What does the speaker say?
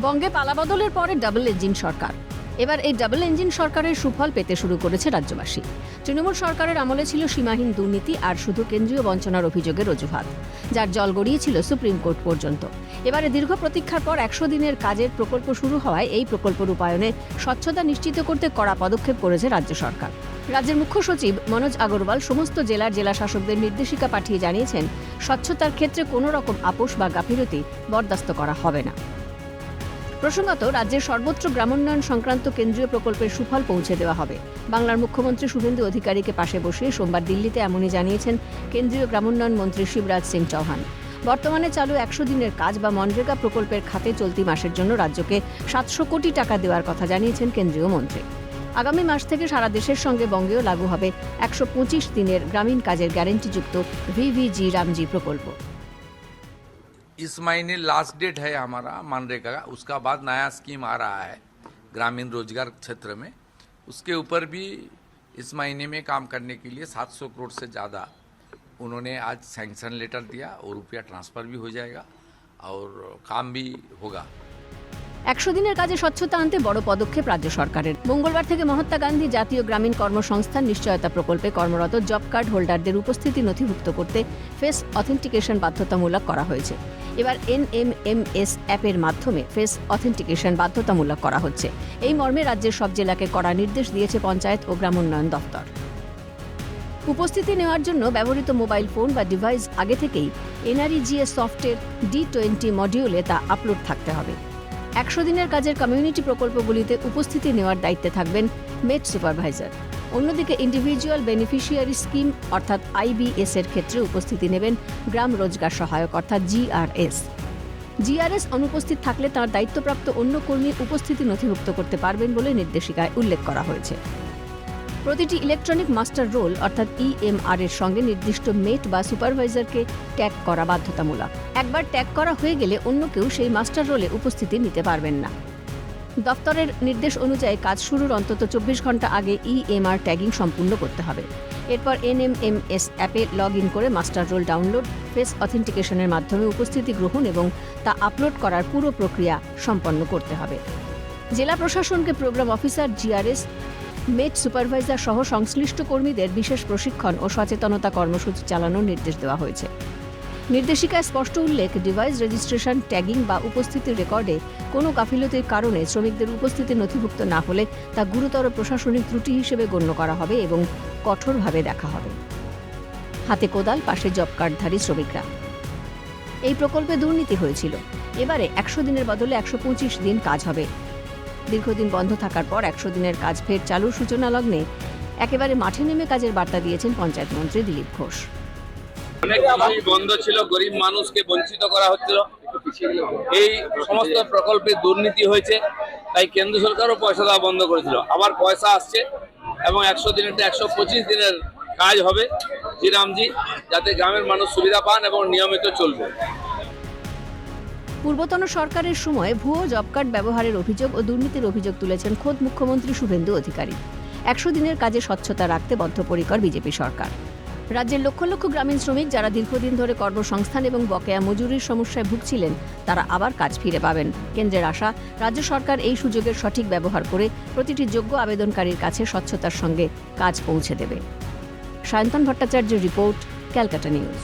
বঙ্গে পালাবদলের পরে double engine সরকার। এবার এই ডাবল ইঞ্জিন সরকারের সুফল পেতে শুরু করেছে রাজ্যবাসী। তৃণমূল সরকারের আমলে ছিল সীমাহীন দুর্নীতি আর শুধু কেন্দ্রীয় বঞ্চনার অভিযোগের অজুহাত, যার জল গড়িয়েছিল সুপ্রিম কোর্ট পর্যন্ত। এবারে দীর্ঘ প্রতীক্ষার পর 100 দিনের কাজের প্রকল্প শুরু হওয়ায় এই প্রকল্প রূপায়ণে স্বচ্ছতা নিশ্চিত করতে কড়া পদক্ষেপ করেছে রাজ্য সরকার। রাজ্যের মুখ্য সচিব মনোজ আগরওয়াল সমস্ত জেলার জেলাশাসকদের নির্দেশিকা পাঠিয়ে জানিয়েছেন, স্বচ্ছতার ক্ষেত্রে কোনো রকম আপোষ বা গাফিলতি বরদাস্ত করা হবে না। প্রসঙ্গত, রাজ্যের সর্বত্র গ্রামোন্নয়ন সংক্রান্ত কেন্দ্রীয় প্রকল্পের সুফল পৌঁছে দেওয়া হবে। বাংলার মুখ্যমন্ত্রী শুভেন্দু অধিকারীকে পাশে বসিয়ে সোমবার দিল্লিতে এমনই জানিয়েছেন কেন্দ্রীয় গ্রামোন্নয়ন মন্ত্রী শিবরাজ সিং চৌহান। বর্তমানে চালু 100 দিনের কাজ বা মনরেগা প্রকল্পের খাতে চলতি মাসের জন্য রাজ্যকে 700 কোটি টাকা দেওয়ার কথা জানিয়েছেন কেন্দ্রীয় মন্ত্রী। আগামী মাস থেকে সারা দেশের সঙ্গে বঙ্গেও লাগু হবে 125 দিনের গ্রামীণ কাজের গ্যারেন্টিযুক্ত ভিভিজি রামজি প্রকল্প। इस महीने लास्ट डेट है हमारा मनरेगा का, उसका बाद नया स्कीम आ रहा है ग्रामीण रोजगार क्षेत्र में। उसके ऊपर भी इस महीने में काम करने के लिए 700 करोड़ से ज़्यादा उन्होंने आज सैंक्शन लेटर दिया और रुपया ट्रांसफ़र भी हो जाएगा और काम भी होगा। 100 দিনের কাজে স্বচ্ছতা আনতে বড় পদক্ষেপ রাজ্য সরকারের। মঙ্গলবার থেকে মহাত্মা গান্ধী জাতীয় গ্রামীণ কর্মসংস্থান নিশ্চয়তা প্রকল্পে কর্মরত জব কার্ড হোল্ডারদের উপস্থিতি নথিভুক্ত করতে ফেস অথেন্টিকেশন বাধ্যতামূলক করা হয়েছে। এবার NMMS অ্যাপের মাধ্যমে ফেস অথেন্টিকেশন বাধ্যতামূলক করা হচ্ছে। এই মর্মে রাজ্যের সব জেলাকে কড়া নির্দেশ দিয়েছে পঞ্চায়েত ও গ্রামোন্নয়ন দপ্তর। উপস্থিতি নেওয়ার জন্য ব্যবহৃত মোবাইল ফোন বা ডিভাইস আগে থেকেই NREGA সফটওয়্যার D20 মডিউলে তা আপলোড থাকতে হবে। 100 দিনের কাজের কমিউনিটি প্রকল্পগুলিতে উপস্থিতি নেওয়ার দায়িত্বে থাকবেন মেট সুপারভাইজার। অন্যদিকে ইন্ডিভিজুয়াল বেনিফিশিয়ারি স্কিম অর্থাৎ IBS এর ক্ষেত্রে উপস্থিতি নেবেন গ্রাম রোজগার সহায়ক অর্থাৎ GRS অনুপস্থিত থাকলে তার দায়িত্বপ্রাপ্ত অন্য কর্মী উপস্থিতি নথিভুক্ত করতে পারবেন বলে নির্দেশিকায় উল্লেখ করা হয়েছে। প্রতিটি ইলেকট্রনিক মাস্টার রোল অর্থাৎ EMR এর সঙ্গে নির্দিষ্ট মেট বা সুপারভাইজারকে ট্যাগ করা বাধ্যতামূলক। একবার ট্যাগ করা হয়ে গেলে অন্য কেউ সেই মাস্টার রোলে উপস্থিতি নিতে পারবেন না। দপ্তরের নির্দেশ অনুযায়ী কাজ শুরুর অন্তত 24 ঘন্টা আগে EMR ট্যাগিং সম্পূর্ণ করতে হবে। এরপর NMMS অ্যাপে লগ ইন করে মাস্টার রোল ডাউনলোড, ফেস অথেন্টিকেশনের মাধ্যমে উপস্থিতি গ্রহণ এবং তা আপলোড করার পুরো প্রক্রিয়া সম্পন্ন করতে হবে। জেলা প্রশাসনকে প্রোগ্রাম অফিসার, GRS, মেট সুপারভাইজার সহ সংশ্লিষ্ট কর্মীদের বিশেষ প্রশিক্ষণ ও সচেতনতা কর্মসূচি চালানোর নির্দেশ দেওয়া হয়েছে। নির্দেশিকায় স্পষ্ট উল্লেখ, ডিভাইস রেজিস্ট্রেশন, ট্যাগিং বা উপস্থিতির রেকর্ডে কোনো গাফিলতির কারণে শ্রমিকদের উপস্থিতি নথিভুক্ত না হলে তা গুরুতর প্রশাসনিক ত্রুটি হিসেবে গণ্য করা হবে এবং কঠোরভাবে দেখা হবে। হাতে কোদাল, পাশে জব কার্ডধারী শ্রমিকরা। এই প্রকল্পে দুর্নীতি হয়েছিল। এবারে 100 দিনের বদলে 125 দিন কাজ হবে। দীর্ঘদিন বন্ধ থাকার পর 100 দিনের কাজ ফের চালুর সূচনা লগ্নে একেবারে মাঠে নেমে কাজের বার্তা দিয়েছেন পঞ্চায়েত মন্ত্রী দিলীপ ঘোষ। অনেক কিছুই বন্ধ ছিল, গরিব মানুষকে বঞ্চিত করা হচ্ছিল। এই সমস্ত প্রকল্পে দুর্নীতি হয়েছে, তাই কেন্দ্র সরকারও পয়সা দেওয়া বন্ধ করেছিল। আবার পয়সা আসছে এবং 100 দিনের 125 দিনের কাজ হবে শ্রীরামজি, যাতে গ্রামের মানুষ সুবিধা পান এবং নিয়মিত চলবে। পূর্বতন সরকারের সময় ভুয়ো জব কার্ড ব্যবহারের অভিযোগ ও দুর্নীতির অভিযোগ তুলেছেন খোদ মুখ্যমন্ত্রী শুভেন্দু অধিকারী। 100 দিনের কাজে স্বচ্ছতা রাখতে বদ্ধপরিকর বিজেপি সরকার। রাজ্যের লক্ষ লক্ষ গ্রামীণ শ্রমিক যারা দীর্ঘদিন ধরে কর্মসংস্থান এবং বকেয়া মজুরির সমস্যায় ভুগছিলেন, তারা আবার কাজ ফিরে পাবেন। কেন্দ্রের আশা, রাজ্য সরকার এই সুযোগের সঠিক ব্যবহার করে প্রতিটি যোগ্য আবেদনকারীর কাছে স্বচ্ছতার সঙ্গে কাজ পৌঁছে দেবে। সায়ন্তন ভট্টাচার্যের রিপোর্ট, ক্যালকাটা নিউজ।